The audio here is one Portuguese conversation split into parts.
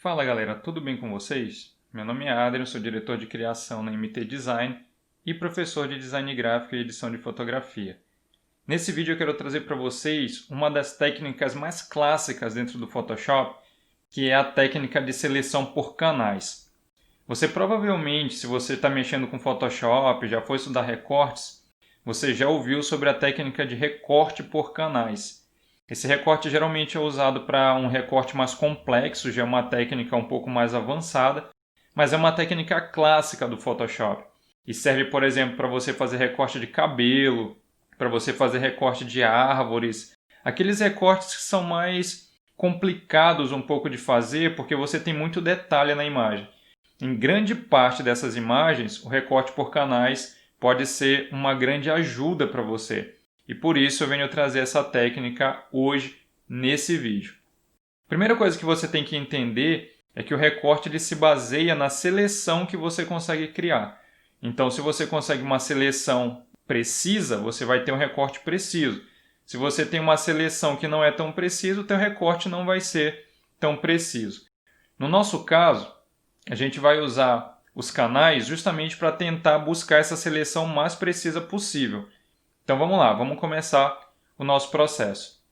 Fala galera, tudo bem com vocês? Meu nome é Adrian, sou diretor de criação na MT Design e professor de design gráfico e edição de fotografia. Nesse vídeo eu quero trazer para vocês uma das técnicas mais clássicas dentro do Photoshop, que é a técnica de seleção por canais. Você provavelmente, se você está mexendo com Photoshop, já foi estudar recortes, você já ouviu sobre a técnica de recorte por canais. Esse recorte geralmente é usado para um recorte mais complexo, já é uma técnica um pouco mais avançada, mas é uma técnica clássica do Photoshop. E serve, por exemplo, para você fazer recorte de cabelo, para você fazer recorte de árvores, aqueles recortes que são mais complicados um pouco de fazer porque você tem muito detalhe na imagem. Em grande parte dessas imagens, o recorte por canais pode ser uma grande ajuda para você. E por isso eu venho trazer essa técnica hoje nesse vídeo. A primeira coisa que você tem que entender é que o recorte ele se baseia na seleção que você consegue criar. Então, se você consegue uma seleção precisa, você vai ter um recorte preciso. Se você tem uma seleção que não é tão precisa, o teu recorte não vai ser tão preciso. No nosso caso, a gente vai usar os canais justamente para tentar buscar essa seleção mais precisa possível. Então vamos lá, vamos começar o nosso processo.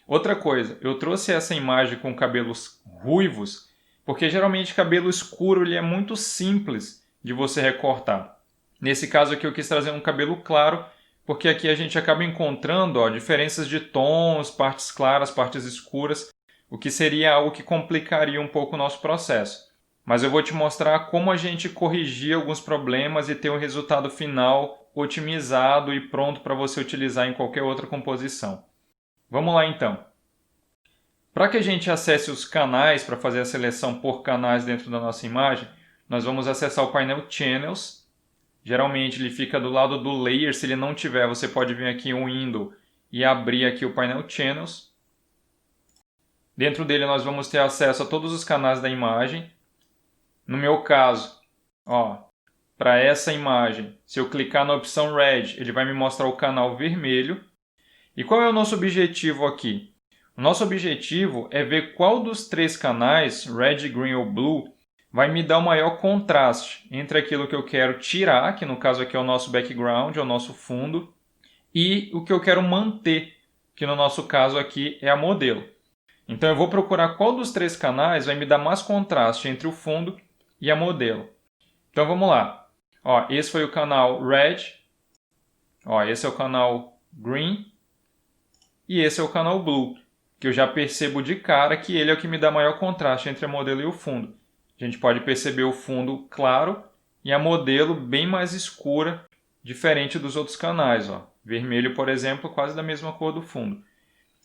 Outra coisa, eu trouxe essa imagem com cabelos ruivos, porque geralmente cabelo escuro ele é muito simples de você recortar. Nesse caso aqui eu quis trazer um cabelo claro, porque aqui a gente acaba encontrando diferenças de tons, partes claras, partes escuras, o que seria algo que complicaria um pouco o nosso processo. Mas eu vou te mostrar como a gente corrigir alguns problemas e ter um resultado final otimizado e pronto para você utilizar em qualquer outra composição. Vamos lá então. Para que a gente acesse os canais, para fazer a seleção por canais dentro da nossa imagem, nós vamos acessar o painel Channels. Geralmente ele fica do lado do Layer, se ele não tiver, você pode vir aqui em Window e abrir aqui o painel Channels. Dentro dele nós vamos ter acesso a todos os canais da imagem. No meu caso, para essa imagem, se eu clicar na opção Red, ele vai me mostrar o canal vermelho. E qual é o nosso objetivo aqui? O nosso objetivo é ver qual dos três canais, Red, Green ou Blue, vai me dar o maior contraste entre aquilo que eu quero tirar, que no caso aqui é o nosso background, é o nosso fundo, e o que eu quero manter, que no nosso caso aqui é a modelo. Então eu vou procurar qual dos três canais vai me dar mais contraste entre o fundo e a modelo. Então vamos lá. Esse foi o canal Red, esse é o canal Green e esse é o canal Blue, que eu já percebo de cara que ele é o que me dá maior contraste entre a modelo e o fundo. A gente pode perceber o fundo claro e a modelo bem mais escura, diferente dos outros canais. Vermelho, por exemplo, quase da mesma cor do fundo.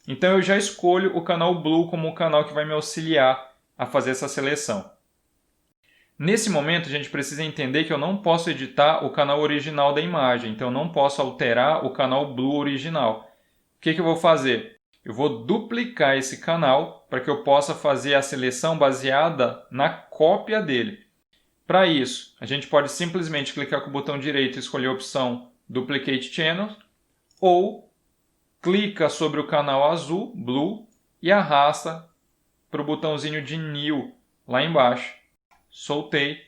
Então eu já escolho o canal Blue como o canal que vai me auxiliar a fazer essa seleção. Nesse momento, a gente precisa entender que eu não posso editar o canal original da imagem, então eu não posso alterar o canal Blue original. O que eu vou fazer? Eu vou duplicar esse canal para que eu possa fazer a seleção baseada na cópia dele. Para isso, a gente pode simplesmente clicar com o botão direito e escolher a opção Duplicate Channel, ou clica sobre o canal azul, Blue, e arrasta para o botãozinho de New lá embaixo. Soltei,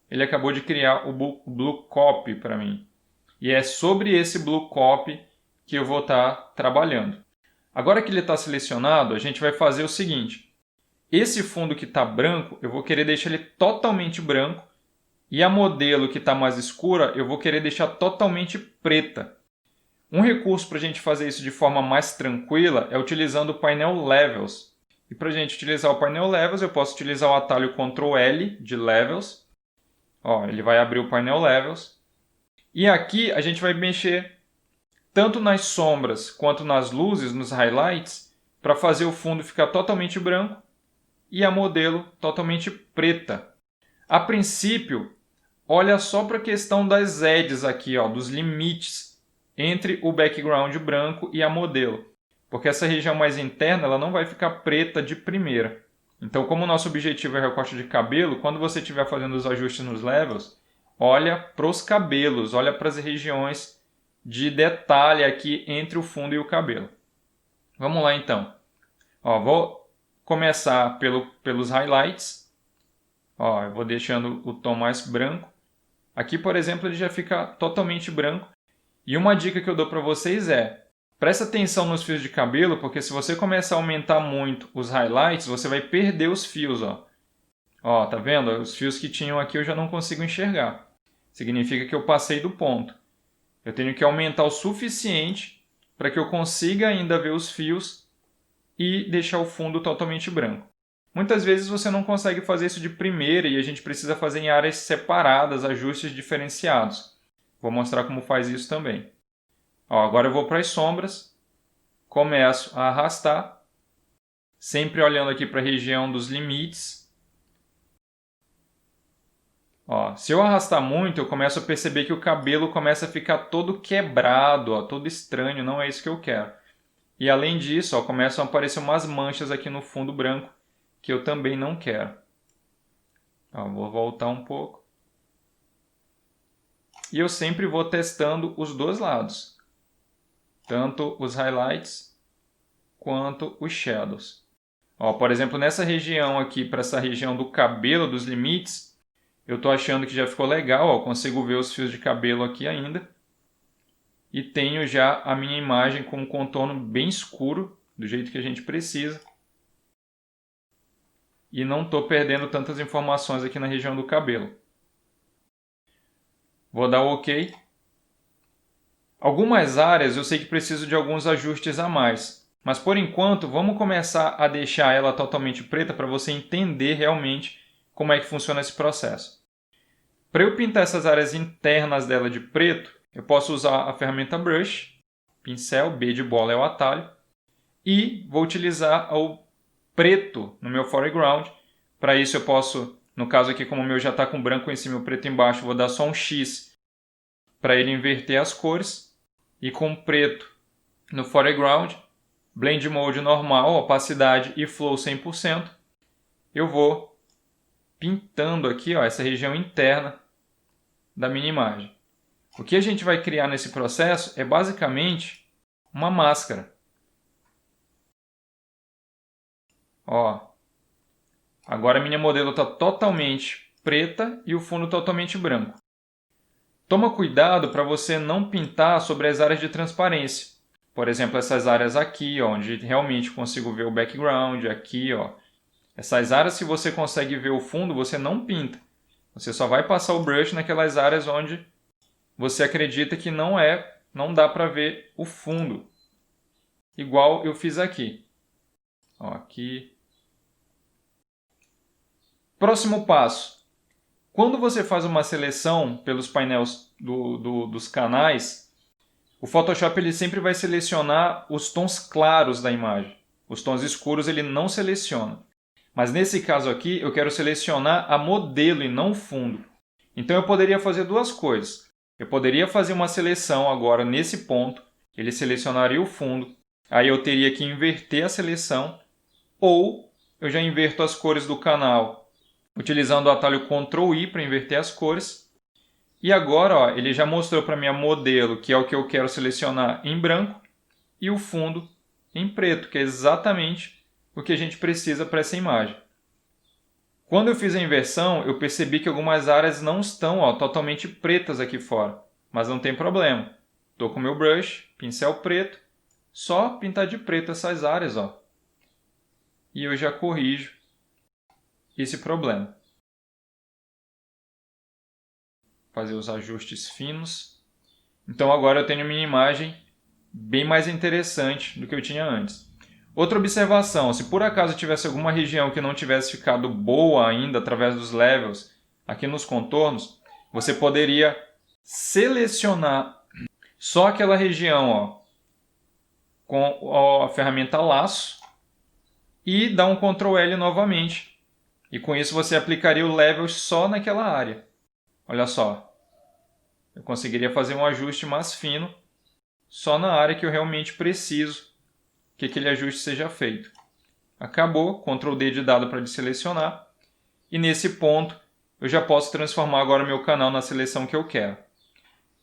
ele acabou de criar o Blue Copy para mim. E é sobre esse Blue Copy que eu vou estar trabalhando. Agora que ele está selecionado, a gente vai fazer o seguinte. Esse fundo que está branco, eu vou querer deixar ele totalmente branco. E a modelo que está mais escura, eu vou querer deixar totalmente preta. Um recurso para a gente fazer isso de forma mais tranquila é utilizando o painel Levels. E para a gente utilizar o painel Levels, eu posso utilizar o atalho Ctrl L de Levels. Ele vai abrir o painel Levels. E aqui a gente vai mexer tanto nas sombras quanto nas luzes, nos highlights, para fazer o fundo ficar totalmente branco e a modelo totalmente preta. A princípio, olha só para a questão das edges aqui, dos limites entre o background branco e a modelo. Porque essa região mais interna ela não vai ficar preta de primeira. Então, como o nosso objetivo é recorte de cabelo, quando você estiver fazendo os ajustes nos levels, olha para os cabelos, olha para as regiões de detalhe aqui entre o fundo e o cabelo. Vamos lá então. Vou começar pelos highlights. Ó, eu vou deixando o tom mais branco. Aqui, por exemplo, ele já fica totalmente branco. E uma dica que eu dou para vocês é: presta atenção nos fios de cabelo, porque se você começar a aumentar muito os highlights, você vai perder os fios, ó. Ó, tá vendo? Os fios que tinham aqui eu já não consigo enxergar. Significa que eu passei do ponto. Eu tenho que aumentar o suficiente para que eu consiga ainda ver os fios e deixar o fundo totalmente branco. Muitas vezes você não consegue fazer isso de primeira e a gente precisa fazer em áreas separadas, ajustes diferenciados. Vou mostrar como faz isso também. Ó, agora eu vou para as sombras, começo a arrastar, sempre olhando aqui para a região dos limites. Ó, se eu arrastar muito, eu começo a perceber que o cabelo começa a ficar todo quebrado, ó, todo estranho, não é isso que eu quero. E além disso, ó, começam a aparecer umas manchas aqui no fundo branco, que eu também não quero. Ó, vou voltar um pouco. E eu sempre vou testando os dois lados, tanto os highlights quanto os shadows. Ó, por exemplo, nessa região aqui, para essa região do cabelo, dos limites, eu estou achando que já ficou legal, ó, consigo ver os fios de cabelo aqui ainda. E tenho já a minha imagem com um contorno bem escuro, do jeito que a gente precisa. E não estou perdendo tantas informações aqui na região do cabelo. Vou dar o OK. Algumas áreas eu sei que preciso de alguns ajustes a mais. Mas por enquanto, vamos começar a deixar ela totalmente preta para você entender realmente como é que funciona esse processo. Para eu pintar essas áreas internas dela de preto, eu posso usar a ferramenta Brush, pincel, B de bola é o atalho, e vou utilizar o preto no meu foreground. Para isso eu posso, no caso aqui como o meu já está com branco em cima e o preto embaixo, vou dar só um X para ele inverter as cores. E com preto no foreground, Blend Mode normal, opacidade e Flow 100%, eu vou pintando aqui, ó, essa região interna da minha imagem. O que a gente vai criar nesse processo é basicamente uma máscara. Ó, agora a minha modelo está totalmente preta e o fundo totalmente branco. Toma cuidado para você não pintar sobre as áreas de transparência. Por exemplo, essas áreas aqui, ó, onde realmente consigo ver o background, aqui, ó. Essas áreas, se você consegue ver o fundo, você não pinta. Você só vai passar o brush naquelas áreas onde você acredita que não dá para ver o fundo. Igual eu fiz aqui. Ó, aqui. Próximo passo. Quando você faz uma seleção pelos painéis dos canais, o Photoshop ele sempre vai selecionar os tons claros da imagem. Os tons escuros ele não seleciona. Mas nesse caso aqui, eu quero selecionar a modelo e não o fundo. Então eu poderia fazer duas coisas. Eu poderia fazer uma seleção agora nesse ponto, ele selecionaria o fundo, aí eu teria que inverter a seleção, ou eu já inverto as cores do canal utilizando o atalho Ctrl I para inverter as cores. E agora ó, ele já mostrou para mim a modelo, que é o que eu quero selecionar em branco, e o fundo em preto, que é exatamente o que a gente precisa para essa imagem. Quando eu fiz a inversão, eu percebi que algumas áreas não estão totalmente pretas aqui fora, mas não tem problema. Estou com o meu brush, pincel preto, só pintar de preto essas áreas. Ó. E eu já corrijo esse problema. Fazer os ajustes finos. Então agora eu tenho minha imagem bem mais interessante do que eu tinha antes. Outra observação, se por acaso tivesse alguma região que não tivesse ficado boa ainda através dos levels, aqui nos contornos, você poderia selecionar só aquela região ó, com a ferramenta laço e dar um Ctrl L novamente. E com isso você aplicaria o level só naquela área. Olha só, eu conseguiria fazer um ajuste mais fino só na área que eu realmente preciso que aquele ajuste seja feito. Acabou, Ctrl D de dado para desselecionar. E nesse ponto eu já posso transformar agora o meu canal na seleção que eu quero.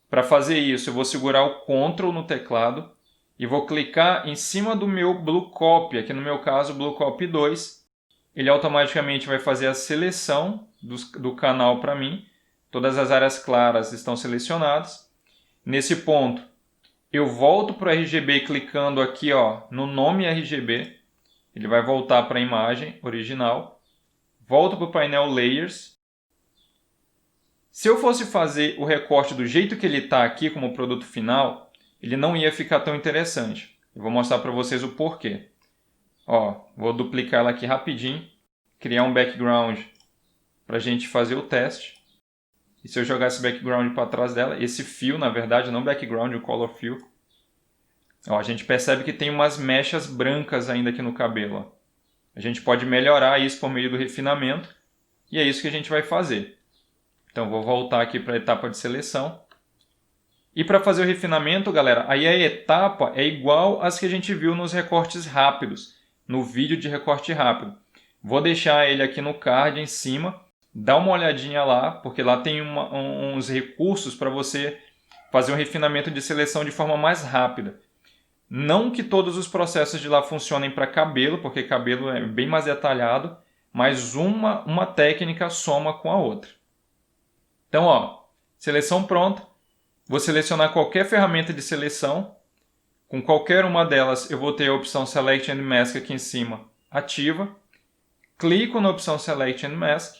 Para fazer isso eu vou segurar o Ctrl no teclado e vou clicar em cima do meu Blue Copy, aqui no meu caso Blue Copy 2. ele automaticamente vai fazer a seleção do canal para mim. Todas as áreas claras estão selecionadas. Nesse ponto, eu volto para o RGB clicando aqui no nome RGB. Ele vai voltar para a imagem original. Volto para o painel Layers. Se eu fosse fazer o recorte do jeito que ele está aqui como produto final, ele não ia ficar tão interessante. Eu vou mostrar para vocês o porquê. Vou duplicar ela aqui rapidinho, criar um background para a gente fazer o teste. E se eu jogar esse background para trás dela, esse fio, na verdade, não background, o color fill, a gente percebe que tem umas mechas brancas ainda aqui no cabelo. A gente pode melhorar isso por meio do refinamento, e é isso que a gente vai fazer. Então vou voltar aqui para a etapa de seleção. E para fazer o refinamento, galera, aí a etapa é igual às que a gente viu nos recortes rápidos, no vídeo de recorte rápido. Vou deixar ele aqui no card em cima, dá uma olhadinha lá, porque lá tem uns recursos para você fazer um refinamento de seleção de forma mais rápida. Não que todos os processos de lá funcionem para cabelo, porque cabelo é bem mais detalhado, mas uma técnica soma com a outra. Então, seleção pronta. Vou selecionar qualquer ferramenta de seleção. Com qualquer uma delas, eu vou ter a opção Select and Mask aqui em cima, ativa. Clico na opção Select and Mask.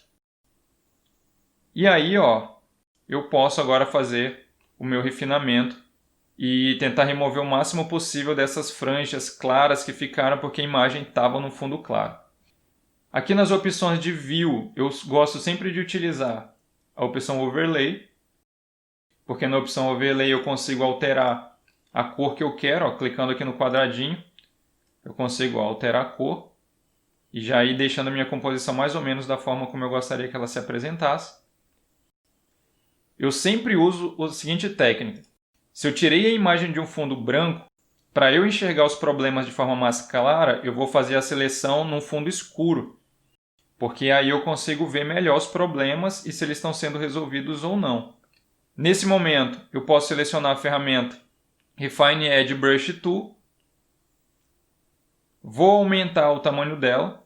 E aí, eu posso agora fazer o meu refinamento e tentar remover o máximo possível dessas franjas claras que ficaram porque a imagem estava no fundo claro. Aqui nas opções de View, eu gosto sempre de utilizar a opção Overlay, porque na opção Overlay eu consigo alterar a cor que eu quero, clicando aqui no quadradinho, eu consigo alterar a cor e já ir deixando a minha composição mais ou menos da forma como eu gostaria que ela se apresentasse. Eu sempre uso a seguinte técnica. Se eu tirei a imagem de um fundo branco, para eu enxergar os problemas de forma mais clara, eu vou fazer a seleção num fundo escuro, porque aí eu consigo ver melhor os problemas e se eles estão sendo resolvidos ou não. Nesse momento, eu posso selecionar a ferramenta Refine Edge Brush Tool. Vou aumentar o tamanho dela.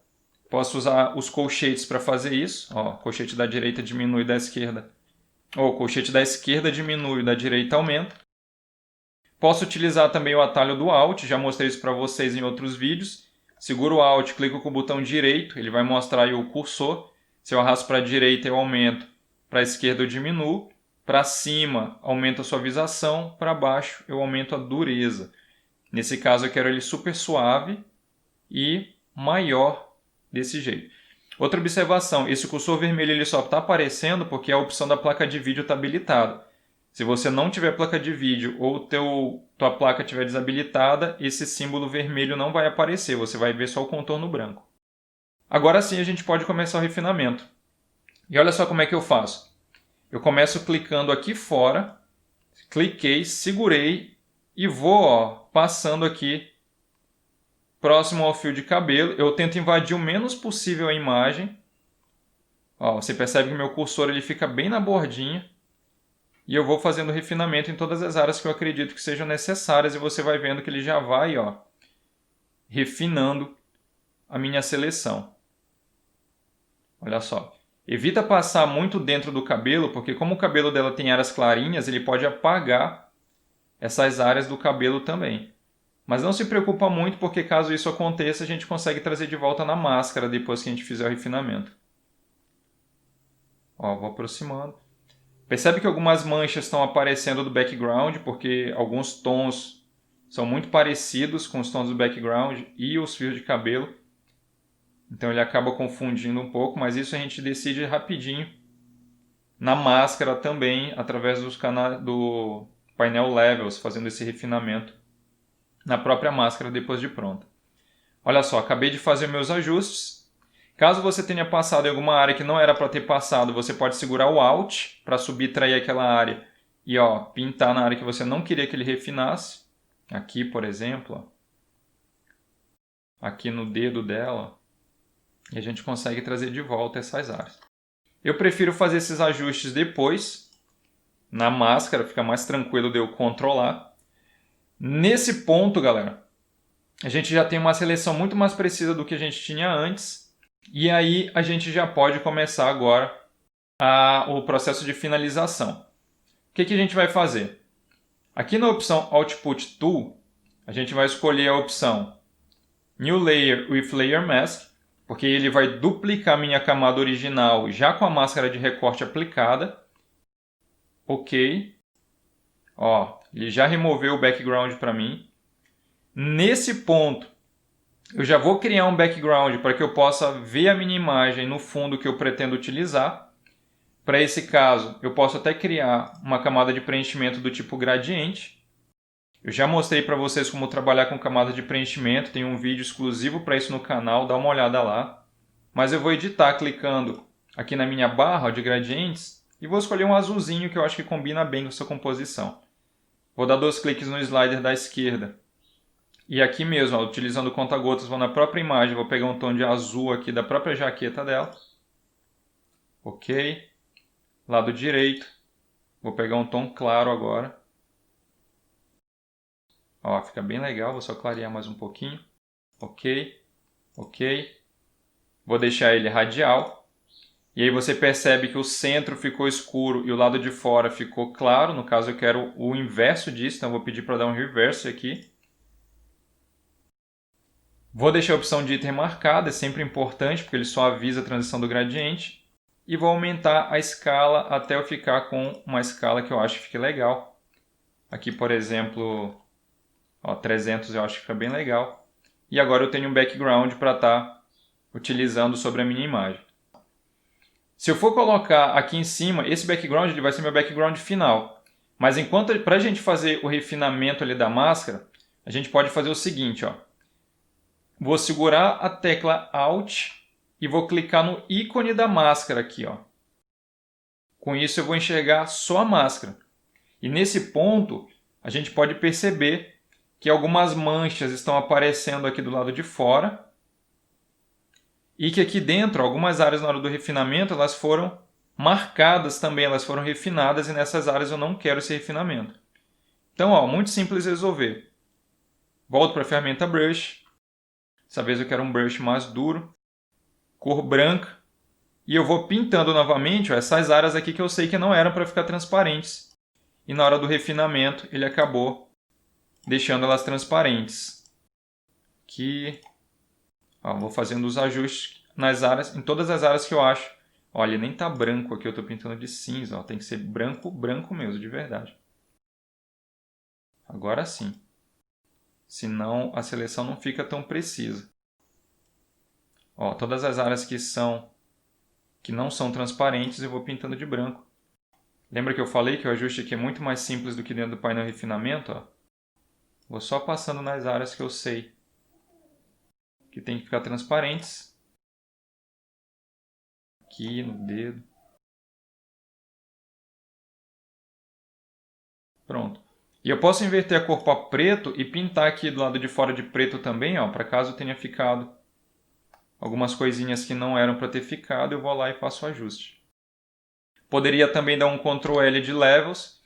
Posso usar os colchetes para fazer isso. Colchete da direita diminui da esquerda. Ou colchete da esquerda diminui, da direita aumenta. Posso utilizar também o atalho do Alt, já mostrei isso para vocês em outros vídeos. Seguro o Alt, clico com o botão direito, ele vai mostrar aí o cursor. Se eu arrasto para a direita eu aumento, para a esquerda eu diminuo. Para cima aumento a suavização, para baixo eu aumento a dureza. Nesse caso eu quero ele super suave e maior desse jeito. Outra observação, esse cursor vermelho ele só está aparecendo porque a opção da placa de vídeo está habilitada. Se você não tiver placa de vídeo ou tua placa estiver desabilitada, esse símbolo vermelho não vai aparecer, você vai ver só o contorno branco. Agora sim a gente pode começar o refinamento. E olha só como é que eu faço. Eu começo clicando aqui fora, cliquei, segurei e vou passando aqui próximo ao fio de cabelo. Eu tento invadir o menos possível a imagem. Você percebe que meu cursor ele fica bem na bordinha. E eu vou fazendo refinamento em todas as áreas que eu acredito que sejam necessárias. E você vai vendo que ele já vai refinando a minha seleção. Olha só. Evita passar muito dentro do cabelo, porque como o cabelo dela tem áreas clarinhas, ele pode apagar essas áreas do cabelo também. Mas não se preocupa muito, porque caso isso aconteça, a gente consegue trazer de volta na máscara depois que a gente fizer o refinamento. Vou aproximando. Percebe que algumas manchas estão aparecendo do background, porque alguns tons são muito parecidos com os tons do background e os fios de cabelo. Então ele acaba confundindo um pouco, mas isso a gente decide rapidinho na máscara também, através do painel Levels, fazendo esse refinamento na própria máscara depois de pronta. Olha só, acabei de fazer meus ajustes. Caso você tenha passado em alguma área que não era para ter passado, você pode segurar o Alt para subtrair aquela área e pintar na área que você não queria que ele refinasse. Aqui, por exemplo, aqui no dedo dela. E a gente consegue trazer de volta essas áreas. Eu prefiro fazer esses ajustes depois, na máscara, fica mais tranquilo de eu controlar. Nesse ponto, galera, a gente já tem uma seleção muito mais precisa do que a gente tinha antes. E aí a gente já pode começar agora o processo de finalização. O que a gente vai fazer? Aqui na opção Output Tool, a gente vai escolher a opção New Layer with Layer Mask, porque ele vai duplicar minha camada original já com a máscara de recorte aplicada. Ok. Ó, ele já removeu o background para mim. Nesse ponto, eu já vou criar um background para que eu possa ver a minha imagem no fundo que eu pretendo utilizar. Para esse caso, eu posso até criar uma camada de preenchimento do tipo gradiente. Eu já mostrei para vocês como trabalhar com camada de preenchimento, tem um vídeo exclusivo para isso no canal, dá uma olhada lá. Mas eu vou editar clicando aqui na minha barra de gradientes e vou escolher um azulzinho que eu acho que combina bem com essa composição. Vou dar 2 cliques no slider da esquerda. E aqui mesmo, ó, utilizando o conta-gotas, vou na própria imagem, vou pegar um tom de azul aqui da própria jaqueta dela. Ok. Lado direito, vou pegar um tom claro agora. Ó, fica bem legal, vou só clarear mais um pouquinho. Ok, ok. Vou deixar ele radial. E aí você percebe que o centro ficou escuro e o lado de fora ficou claro. No caso eu quero o inverso disso, então eu vou pedir para dar um reverse aqui. Vou deixar a opção de item marcada, é sempre importante porque ele só avisa a transição do gradiente. E vou aumentar a escala até eu ficar com uma escala que eu acho que fique legal. Aqui, por exemplo, ó, 300 eu acho que fica bem legal. E agora eu tenho um background para estar utilizando sobre a minha imagem. Se eu for colocar aqui em cima, esse background ele vai ser meu background final. Mas enquanto para a gente fazer o refinamento ali da máscara, a gente pode fazer o seguinte, ó. Vou segurar a tecla Alt e vou clicar no ícone da máscara aqui, ó. Com isso eu vou enxergar só a máscara. E nesse ponto a gente pode perceber que algumas manchas estão aparecendo aqui do lado de fora. E que aqui dentro, algumas áreas na hora do refinamento, elas foram marcadas também, elas foram refinadas e nessas áreas eu não quero esse refinamento. Então, ó, muito simples resolver. Volto para a ferramenta Brush. Dessa vez eu quero um brush mais duro. Cor branca, e eu vou pintando novamente ó, essas áreas aqui que eu sei que não eram para ficar transparentes. E na hora do refinamento ele acabou deixando elas transparentes. Aqui, ó, vou fazendo os ajustes nas áreas, em todas as áreas que eu acho. Olha, nem tá branco aqui, eu estou pintando de cinza, ó, tem que ser branco, branco mesmo, de verdade. Agora sim. Senão a seleção não fica tão precisa. Ó, todas as áreas que não são transparentes eu vou pintando de branco. Lembra que eu falei que o ajuste aqui é muito mais simples do que dentro do painel refinamento? Ó? Vou só passando nas áreas que eu sei que tem que ficar transparentes. Aqui no dedo. Pronto. E eu posso inverter a cor para preto e pintar aqui do lado de fora de preto também, para caso tenha ficado algumas coisinhas que não eram para ter ficado, eu vou lá e faço o ajuste. Poderia também dar um Ctrl L de Levels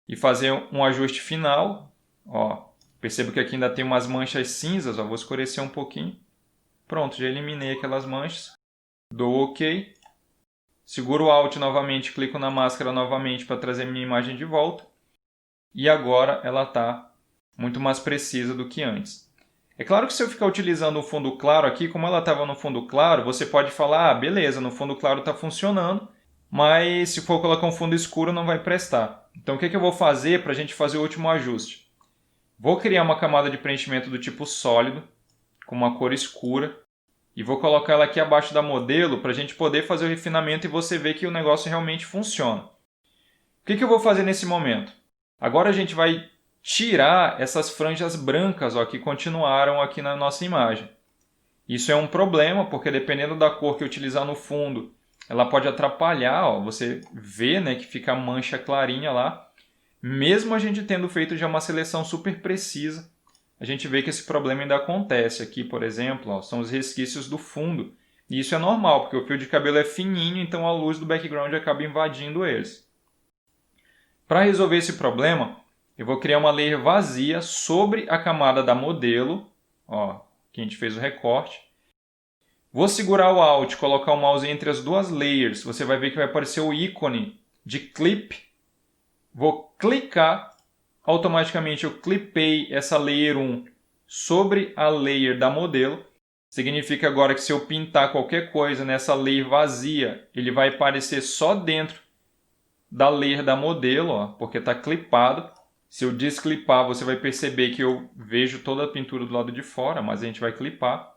e fazer um ajuste final. Ó, percebo que aqui ainda tem umas manchas cinzas, ó, vou escurecer um pouquinho. Pronto, já eliminei aquelas manchas. Dou OK. Seguro o Alt novamente, clico na máscara novamente para trazer minha imagem de volta. E agora ela está muito mais precisa do que antes. É claro que se eu ficar utilizando um fundo claro aqui, como ela estava no fundo claro, você pode falar, beleza, no fundo claro está funcionando, mas se for colocar um fundo escuro não vai prestar. Então o que eu vou fazer para a gente fazer o último ajuste? Vou criar uma camada de preenchimento do tipo sólido, com uma cor escura, e vou colocar ela aqui abaixo da modelo para a gente poder fazer o refinamento e você ver que o negócio realmente funciona. O que eu vou fazer nesse momento? Agora a gente vai tirar essas franjas brancas ó, que continuaram aqui na nossa imagem. Isso é um problema, porque dependendo da cor que utilizar no fundo, ela pode atrapalhar, ó, você vê né, que fica a mancha clarinha lá. Mesmo a gente tendo feito já uma seleção super precisa, a gente vê que esse problema ainda acontece. Aqui, por exemplo, ó, são os resquícios do fundo. E isso é normal, porque o fio de cabelo é fininho, então a luz do background acaba invadindo eles. Para resolver esse problema, eu vou criar uma layer vazia sobre a camada da modelo, ó, que a gente fez o recorte. Vou segurar o Alt, colocar o mouse entre as duas layers. Você vai ver que vai aparecer o ícone de clip. Vou clicar. Automaticamente eu clipei essa layer 1 sobre a layer da modelo. Significa agora que se eu pintar qualquer coisa nessa layer vazia, ele vai aparecer só dentro da layer da modelo, ó, porque está clipado. Se eu desclipar, você vai perceber que eu vejo toda a pintura do lado de fora, mas a gente vai clipar.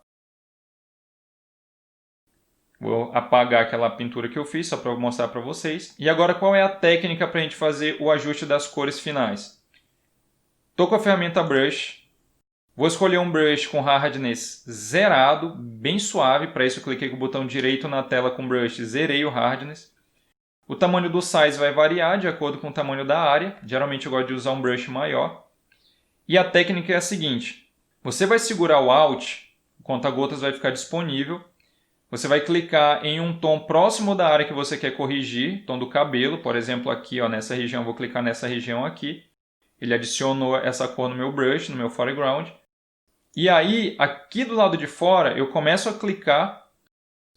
Vou apagar aquela pintura que eu fiz, só para mostrar para vocês. E agora qual é a técnica para a gente fazer o ajuste das cores finais? Estou com a ferramenta Brush. Vou escolher um brush com hardness zerado, bem suave. Para isso eu cliquei com o botão direito na tela com brush, zerei o hardness. O tamanho do size vai variar de acordo com o tamanho da área. Geralmente eu gosto de usar um brush maior. E a técnica é a seguinte. Você vai segurar o Alt, o conta-gotas vai ficar disponível. Você vai clicar em um tom próximo da área que você quer corrigir, tom do cabelo. Por exemplo, aqui ó, nessa região, vou clicar nessa região aqui. Ele adicionou essa cor no meu brush, no meu foreground. E aí, aqui do lado de fora, eu começo a clicar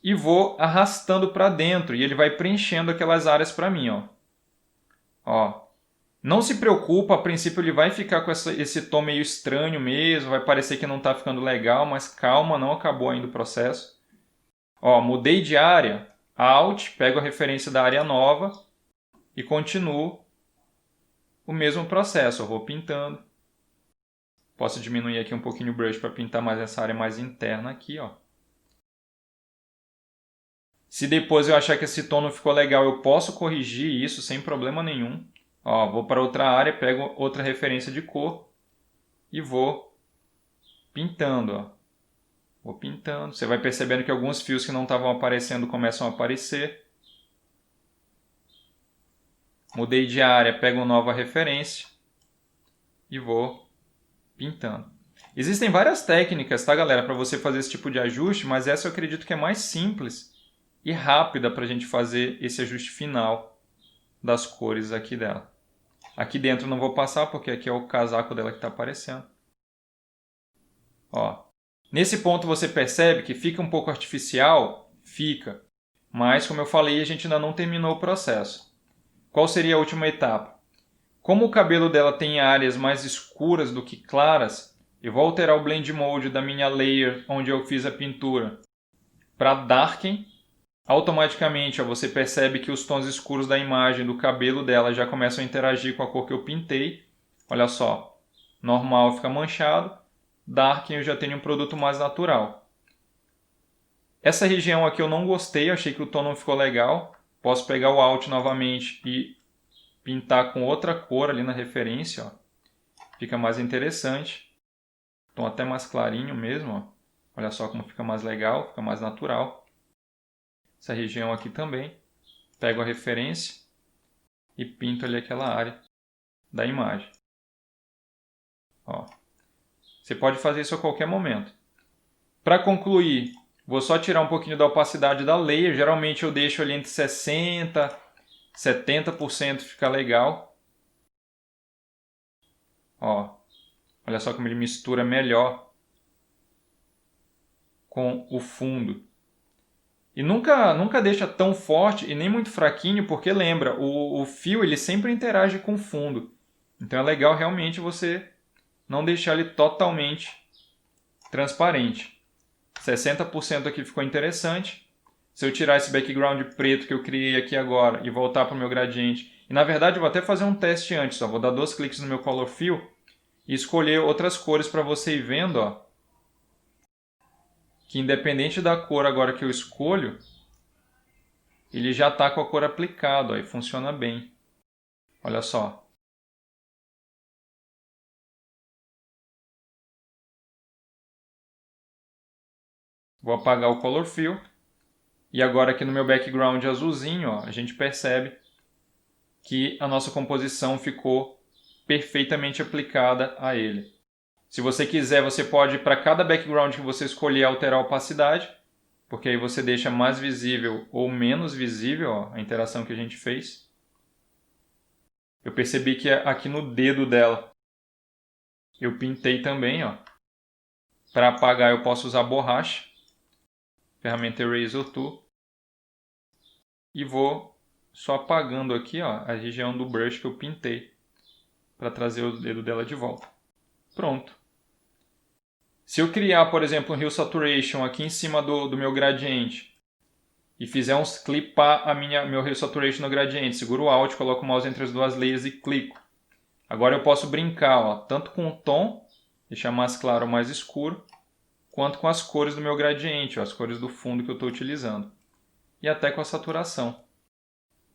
e vou arrastando para dentro. E ele vai preenchendo aquelas áreas para mim. Ó. Não se preocupa, a princípio ele vai ficar com esse tom meio estranho mesmo. Vai parecer que não está ficando legal, mas calma, não acabou ainda o processo. Ó, mudei de área, Alt, pego a referência da área nova e continuo o mesmo processo. Eu vou pintando. Posso diminuir aqui um pouquinho o brush para pintar mais essa área mais interna aqui, ó. Se depois eu achar que esse tom não ficou legal, eu posso corrigir isso sem problema nenhum. Ó, vou para outra área, pego outra referência de cor e vou pintando, ó. Vou pintando. Você vai percebendo que alguns fios que não estavam aparecendo começam a aparecer. Mudei de área, pego uma nova referência e vou pintando. Existem várias técnicas, tá, galera, para você fazer esse tipo de ajuste, mas essa eu acredito que é mais simples e rápida para a gente fazer esse ajuste final das cores aqui dela. Aqui dentro não vou passar porque aqui é o casaco dela que está aparecendo. Ó. Nesse ponto você percebe que fica um pouco artificial? Fica. Mas, como eu falei, a gente ainda não terminou o processo. Qual seria a última etapa? Como o cabelo dela tem áreas mais escuras do que claras, eu vou alterar o Blend Mode da minha layer onde eu fiz a pintura para Darken. Automaticamente você percebe que os tons escuros da imagem do cabelo dela já começam a interagir com a cor que eu pintei. Olha só, normal fica manchado, Darken eu já tenho um produto mais natural. Essa região aqui eu não gostei, achei que o tom não ficou legal. Posso pegar o Alt novamente e pintar com outra cor ali na referência. Ó. Fica mais interessante. Tom até mais clarinho mesmo. Ó. Olha só como fica mais legal, fica mais natural. Essa região aqui também. Pego a referência e pinto ali aquela área da imagem. Ó. Você pode fazer isso a qualquer momento. Para concluir, vou só tirar um pouquinho da opacidade da layer. Geralmente eu deixo ali entre 60% e 70%, fica legal. Ó. Olha só como ele mistura melhor com o fundo. E nunca deixa tão forte e nem muito fraquinho, porque lembra, o fio ele sempre interage com o fundo. Então é legal realmente você não deixar ele totalmente transparente. 60% aqui ficou interessante. Se eu tirar esse background preto que eu criei aqui agora e voltar para o meu gradiente, e na verdade eu vou até fazer um teste antes, ó. Vou dar 2 cliques no meu Color Fill e escolher outras cores para você ir vendo, ó, que independente da cor agora que eu escolho, ele já está com a cor aplicada, ó, e funciona bem. Olha só. Vou apagar o Color Fill. E agora aqui no meu background azulzinho, ó, a gente percebe que a nossa composição ficou perfeitamente aplicada a ele. Se você quiser, você pode, para cada background que você escolher, alterar a opacidade, porque aí você deixa mais visível ou menos visível, ó, a interação que a gente fez. Eu percebi que aqui no dedo dela eu pintei também. Para apagar eu posso usar borracha. ferramenta Eraser Tool. E vou só apagando aqui, ó, a região do brush que eu pintei para trazer o dedo dela de volta. Pronto. Se eu criar, por exemplo, um Hue Saturation aqui em cima do meu gradiente e fizer clipar meu Hue Saturation no gradiente, seguro o Alt, coloco o mouse entre as duas layers e clico. Agora eu posso brincar, ó, tanto com o tom, deixar mais claro ou mais escuro, quanto com as cores do meu gradiente, ó, as cores do fundo que eu estou utilizando. E até com a saturação,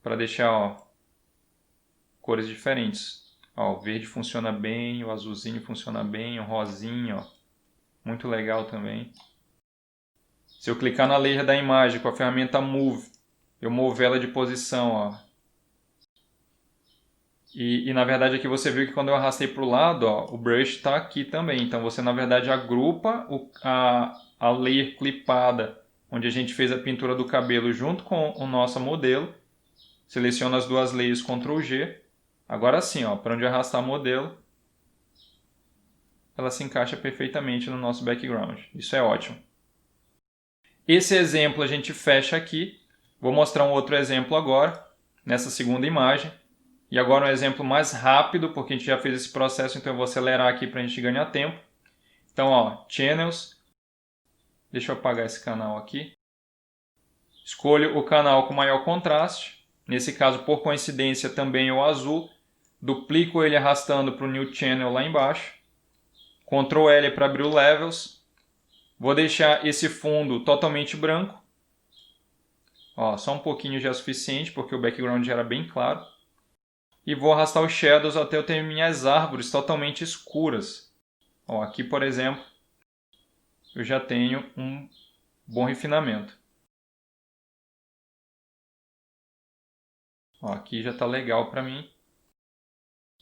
para deixar, ó, cores diferentes. Ó, o verde funciona bem, o azulzinho funciona bem, o rosinho, ó, muito legal também. Se eu clicar na layer da imagem com a ferramenta Move, eu movo ela de posição, ó. E na verdade aqui você viu que quando eu arrastei para o lado, ó, o brush está aqui também. Então você na verdade agrupa a layer clipada, onde a gente fez a pintura do cabelo junto com o nosso modelo. Seleciona as duas layers, Ctrl G. Agora sim, ó, para onde eu arrastar o modelo, ela se encaixa perfeitamente no nosso background. Isso é ótimo. Esse exemplo a gente fecha aqui. Vou mostrar um outro exemplo agora, nessa segunda imagem. E agora um exemplo mais rápido, porque a gente já fez esse processo, então eu vou acelerar aqui para a gente ganhar tempo. Então, ó, Channels. Deixa eu apagar esse canal aqui. Escolho o canal com maior contraste. Nesse caso, por coincidência, também o azul. Duplico ele arrastando para o New Channel lá embaixo. Ctrl L para abrir o Levels. Vou deixar esse fundo totalmente branco. Ó, só um pouquinho já é suficiente, porque o background já era bem claro. E vou arrastar os shadows até eu ter minhas árvores totalmente escuras. Ó, aqui, por exemplo, eu já tenho um bom refinamento. Ó, aqui já está legal para mim.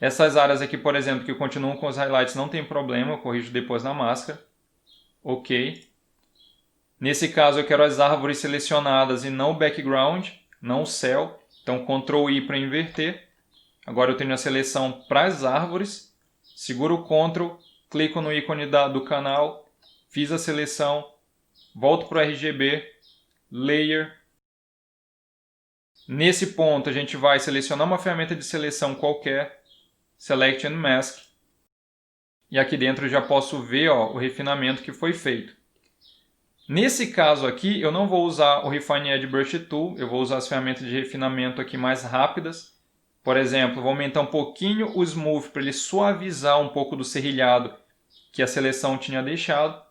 Essas áreas aqui, por exemplo, que continuam com os highlights, não tem problema, eu corrijo depois na máscara. Ok. Nesse caso eu quero as árvores selecionadas e não o background, não o céu. Então Ctrl I para inverter. Agora eu tenho a seleção para as árvores. Seguro o Ctrl, clico no ícone do canal, fiz a seleção, volto para o RGB, Layer. Nesse ponto a gente vai selecionar uma ferramenta de seleção qualquer, Select and Mask. E aqui dentro eu já posso ver, ó, o refinamento que foi feito. Nesse caso aqui, eu não vou usar o Refine Edge Brush Tool, eu vou usar as ferramentas de refinamento aqui mais rápidas. Por exemplo, vou aumentar um pouquinho o Smooth para ele suavizar um pouco do serrilhado que a seleção tinha deixado.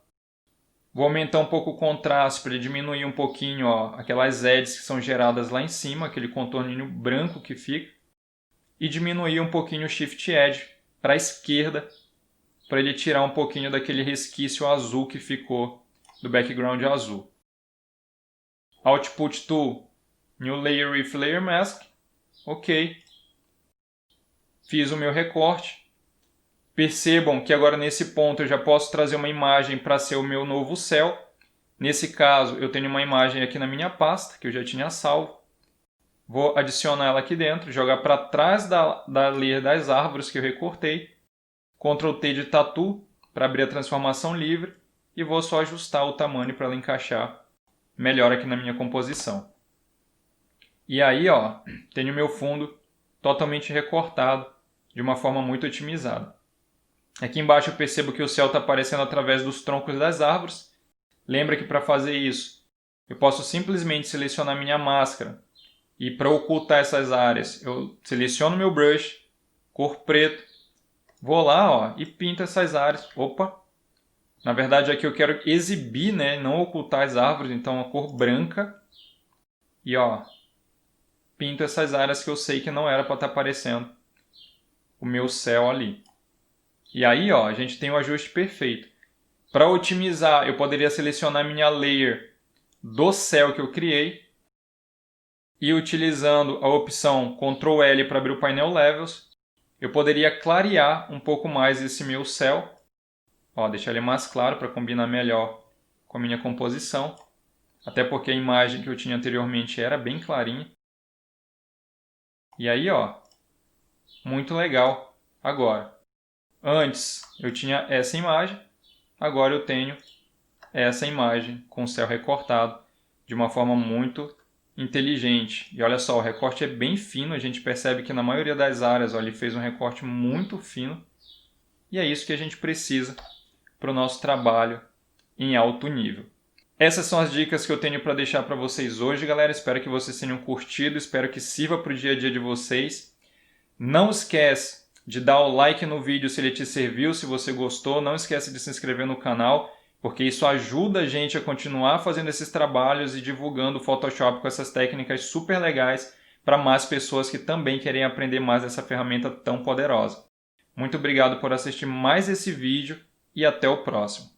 Vou aumentar um pouco o contraste para ele diminuir um pouquinho, ó, aquelas edges que são geradas lá em cima, aquele contorninho branco que fica. E diminuir um pouquinho o Shift Edge para a esquerda, para ele tirar um pouquinho daquele resquício azul que ficou do background azul. Output Tool, New Layer with Layer Mask. Ok. Fiz o meu recorte. Percebam que agora nesse ponto eu já posso trazer uma imagem para ser o meu novo céu. Nesse caso eu tenho uma imagem aqui na minha pasta que eu já tinha salvo. Vou adicionar ela aqui dentro, jogar para trás da layer das árvores que eu recortei. Ctrl T de Tattoo para abrir a transformação livre. E vou só ajustar o tamanho para ela encaixar melhor aqui na minha composição. E aí, ó, tenho meu fundo totalmente recortado de uma forma muito otimizada. Aqui embaixo eu percebo que o céu está aparecendo através dos troncos das árvores. Lembra que para fazer isso, eu posso simplesmente selecionar minha máscara. E para ocultar essas áreas, eu seleciono meu brush, cor preto, vou lá, ó, e pinto essas áreas. Opa! Na verdade aqui eu quero exibir, né, não ocultar as árvores, então a cor branca. E ó, pinto essas áreas que eu sei que não era para estar aparecendo o meu céu ali. E aí, ó, a gente tem o ajuste perfeito. Para otimizar, eu poderia selecionar minha layer do céu que eu criei e utilizando a opção Ctrl L para abrir o painel Levels, eu poderia clarear um pouco mais esse meu céu. Ó, deixar ele mais claro para combinar melhor com a minha composição. Até porque a imagem que eu tinha anteriormente era bem clarinha. E aí, ó, muito legal. Agora, antes eu tinha essa imagem, agora eu tenho essa imagem com o céu recortado. de uma forma muito inteligente. E olha só, o recorte é bem fino, a gente percebe que na maioria das áreas ele fez um recorte muito fino. E é isso que a gente precisa para o nosso trabalho em alto nível. Essas são as dicas que eu tenho para deixar para vocês hoje, galera. Espero que vocês tenham curtido, espero que sirva para o dia a dia de vocês. Não esquece de dar o like no vídeo se ele te serviu, se você gostou. Não esquece de se inscrever no canal, porque isso ajuda a gente a continuar fazendo esses trabalhos e divulgando o Photoshop com essas técnicas super legais para mais pessoas que também querem aprender mais dessa ferramenta tão poderosa. Muito obrigado por assistir mais esse vídeo e até o próximo.